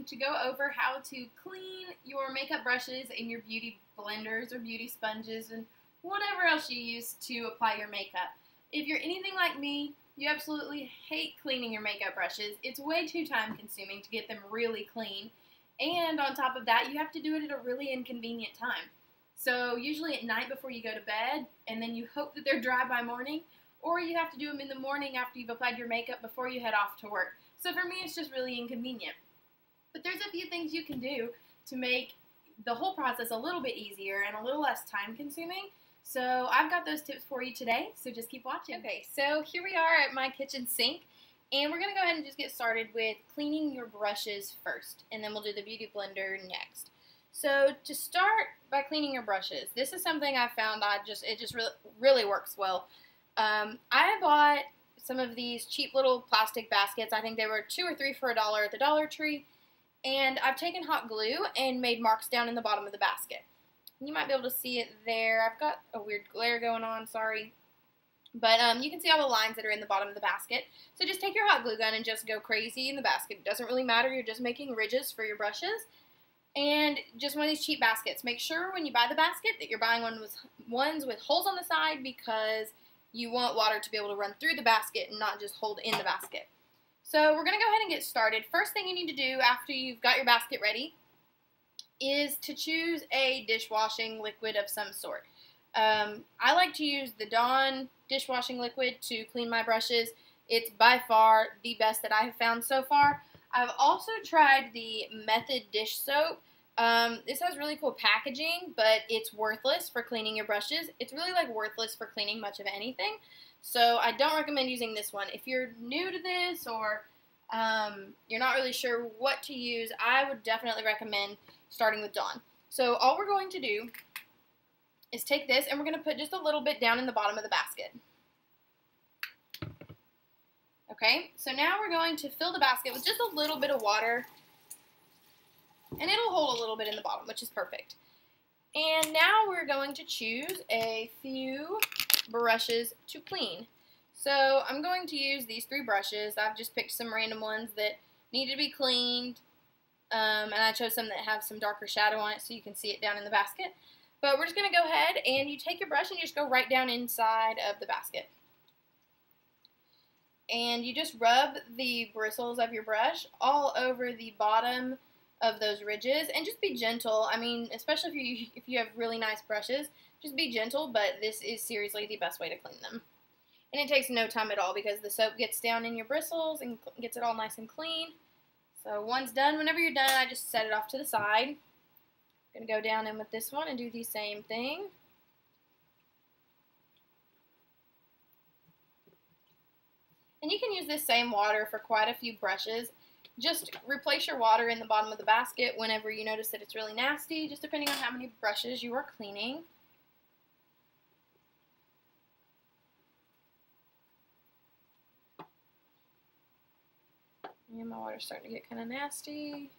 going to go over how to clean your makeup brushes and your beauty blenders or beauty sponges and whatever else you use to apply your makeup. If you're anything like me, you absolutely hate cleaning your makeup brushes. It's way too time consuming to get them really clean. And on top of that, you have to do it at a really inconvenient time. So usually at night before you go to bed, and then you hope that they're dry by morning, or you have to do them in the morning after you've applied your makeup before you head off to work. So for me, it's just really inconvenient. But there's a few things you can do to make the whole process a little bit easier and a little less time consuming. So I've got those tips for you today, so just keep watching. Okay, so here we are at my kitchen sink, and we're going to go ahead and just get started with cleaning your brushes first, and then we'll do the beauty blender next. So to start by cleaning your brushes, this is something I found it just really works well. I bought some of these cheap little plastic baskets. I think they were $2 or $3 for $1 at the Dollar Tree, and I've taken hot glue and made marks down in the bottom of the basket. You might be able to see it there. I've got a weird glare going on, sorry. But you can see all the lines that are in the bottom of the basket. So just take your hot glue gun and just go crazy in the basket. It doesn't really matter. You're just making ridges for your brushes. And just one of these cheap baskets. Make sure when you buy the basket that you're buying ones with holes on the side, because you want water to be able to run through the basket and not just hold in the basket. So we're going to go ahead and get started. First thing you need to do after you've got your basket ready is to choose a dishwashing liquid of some sort. I like to use the Dawn dishwashing liquid to clean my brushes. It's by far the best that I have found so far. I've also tried the Method dish soap. This has really cool packaging, but it's worthless for cleaning your brushes. It's really like worthless for cleaning much of anything. So I don't recommend using this one. If you're new to this or you're not really sure what to use, I would definitely recommend starting with Dawn. So all we're going to do is take this and we're going to put just a little bit down in the bottom of the basket. Okay, so now we're going to fill the basket with just a little bit of water, and it'll hold a little bit in the bottom, which is perfect. And now we're going to choose a few brushes to clean. So I'm going to use these 3 brushes. I've just picked some random ones that need to be cleaned, and I chose some that have some darker shadow on it so you can see it down in the basket. But we're just going to go ahead and you take your brush and you just go right down inside of the basket. And you just rub the bristles of your brush all over the bottom of those ridges, and just be gentle. I mean, especially if you have really nice brushes, just be gentle, but this is seriously the best way to clean them. And it takes no time at all because the soap gets down in your bristles and gets it all nice and clean. So once done, whenever you're done, I just set it off to the side. I'm going to go down in with this one and do the same thing. And you can use this same water for quite a few brushes. Just replace your water in the bottom of the basket whenever you notice that it's really nasty, just depending on how many brushes you are cleaning. And my water's starting to get kind of nasty.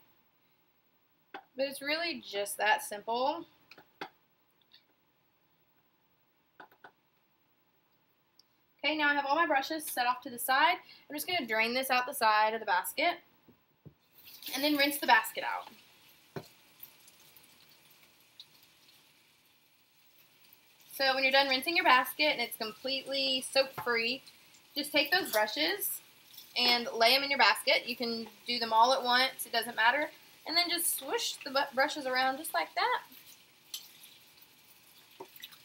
But it's really just that simple. Okay, now I have all my brushes set off to the side. I'm just going to drain this out the side of the basket and then rinse the basket out. So when you're done rinsing your basket and it's completely soap-free, just take those brushes and lay them in your basket. You can do them all at once, it doesn't matter. And then just swoosh the brushes around just like that.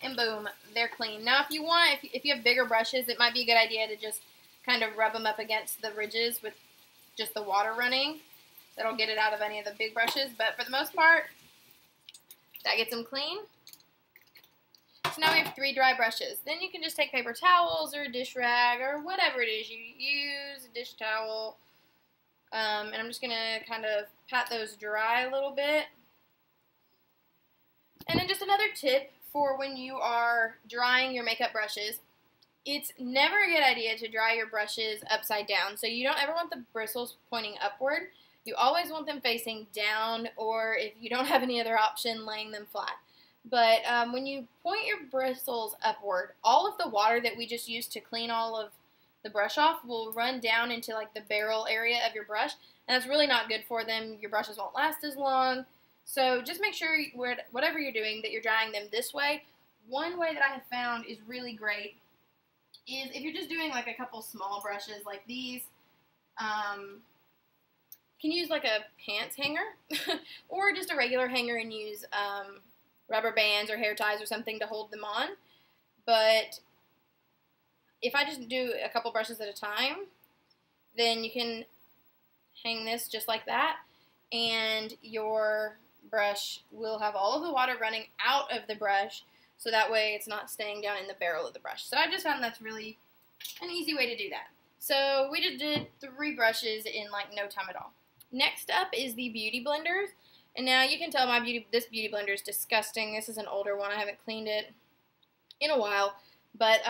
And boom, they're clean. Now if you want, if you have bigger brushes, it might be a good idea to just kind of rub them up against the ridges with just the water running. That'll get it out of any of the big brushes, but for the most part, that gets them clean. So now we have 3 dry brushes. Then you can just take paper towels or a dish rag or whatever it is you use, a dish towel. And I'm just going to kind of pat those dry a little bit. And then just another tip for when you are drying your makeup brushes, it's never a good idea to dry your brushes upside down. So you don't ever want the bristles pointing upward. You always want them facing down, or if you don't have any other option, laying them flat. But when you point your bristles upward, all of the water that we just used to clean all of the brush off will run down into like the barrel area of your brush, and that's really not good for them. Your brushes won't last as long. So just make sure whatever you're doing that you're drying them this way. One way that I have found is really great is if you're just doing like a couple small brushes like these, you can use like a pants hanger or just a regular hanger and use rubber bands or hair ties or something to hold them on. But if I just do a couple brushes at a time, then you can hang this just like that, and your brush will have all of the water running out of the brush, so that way it's not staying down in the barrel of the brush. So I just found that's really an easy way to do that. So we just did 3 brushes in like no time at all. Next up is the beauty blenders, and now you can tell this beauty blender is disgusting. This is an older one. I haven't cleaned it in a while, but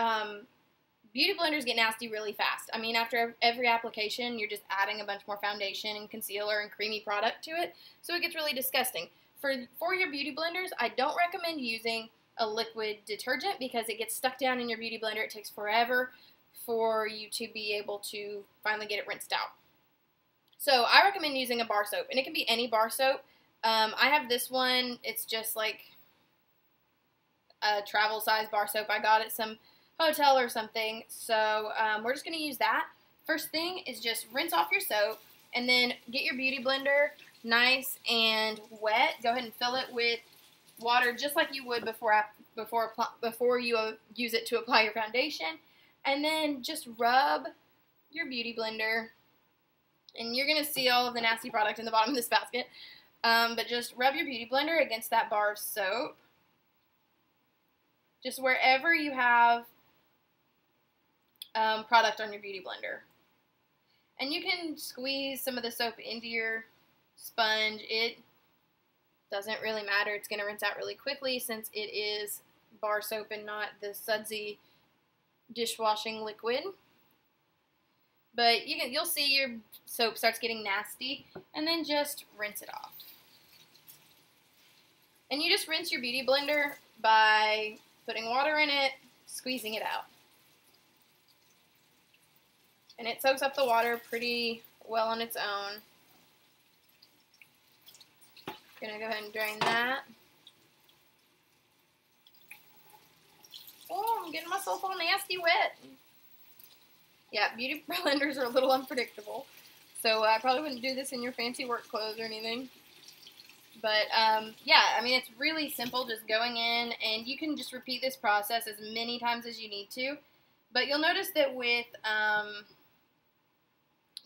beauty blenders get nasty really fast. I mean, after every application, you're just adding a bunch more foundation and concealer and creamy product to it, so it gets really disgusting. For your beauty blenders, I don't recommend using a liquid detergent because it gets stuck down in your beauty blender. It takes forever for you to be able to finally get it rinsed out. So I recommend using a bar soap, and it can be any bar soap. I have this one. It's just like a travel size bar soap I got at some hotel or something. So we're just going to use that. First thing is just rinse off your soap, and then get your beauty blender nice and wet. Go ahead and fill it with water just like you would before you use it to apply your foundation, and then just rub your beauty blender, and you're going to see all of the nasty product in the bottom of this basket, but just rub your beauty blender against that bar of soap, just wherever you have product on your beauty blender. And you can squeeze some of the soap into your sponge. It doesn't really matter. It's going to rinse out really quickly since it is bar soap and not the sudsy dishwashing liquid. But you'll see your soap starts getting nasty, and then just rinse it off. And you just rinse your beauty blender by putting water in it, squeezing it out. And it soaks up the water pretty well on its own. Gonna go ahead and drain that. Oh, I'm getting myself all nasty wet. Yeah, beauty blenders are a little unpredictable. So I probably wouldn't do this in your fancy work clothes or anything. But yeah, I mean, it's really simple, just going in, and you can just repeat this process as many times as you need to. But you'll notice that with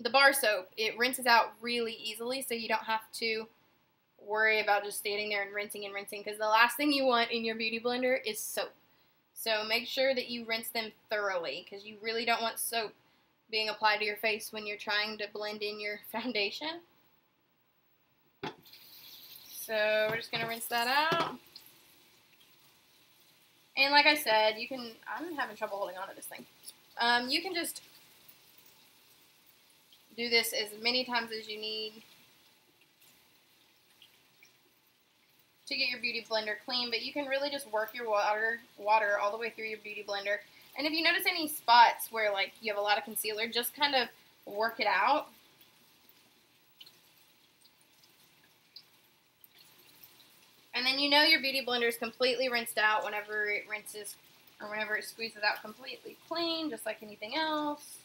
the bar soap, it rinses out really easily, so you don't have to worry about just standing there and rinsing, because the last thing you want in your beauty blender is soap. So make sure that you rinse them thoroughly, because you really don't want soap being applied to your face when you're trying to blend in your foundation. So we're just going to rinse that out. And like I said, I'm having trouble holding on to this thing. You can just do this as many times as you need to get your beauty blender clean, but you can really just work your water all the way through your beauty blender. And if you notice any spots where like you have a lot of concealer, just kind of work it out. And then you know your beauty blender is completely rinsed out whenever it rinses, or whenever it squeezes out completely clean, just like anything else.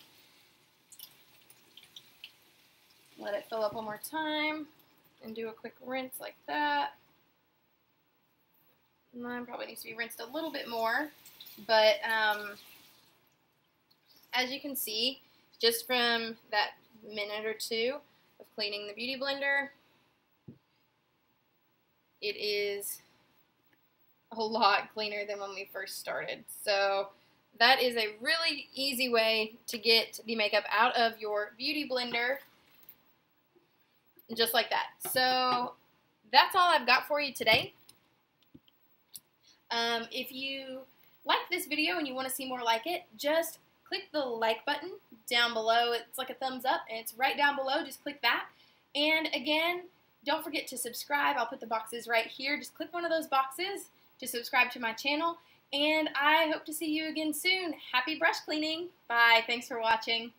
Let it fill up one more time and do a quick rinse like that. And then probably needs to be rinsed a little bit more, but as you can see, just from that minute or two of cleaning the beauty blender, it is a lot cleaner than when we first started. So that is a really easy way to get the makeup out of your beauty blender, just like that. So that's all I've got for you today. If you like this video and you want to see more like it, just click the like button down below. It's like a thumbs up, and it's right down below. Just click that. And again, don't forget to subscribe. I'll put the boxes right here. Just click one of those boxes to subscribe to my channel. And I hope to see you again soon. Happy brush cleaning. Bye. Thanks for watching.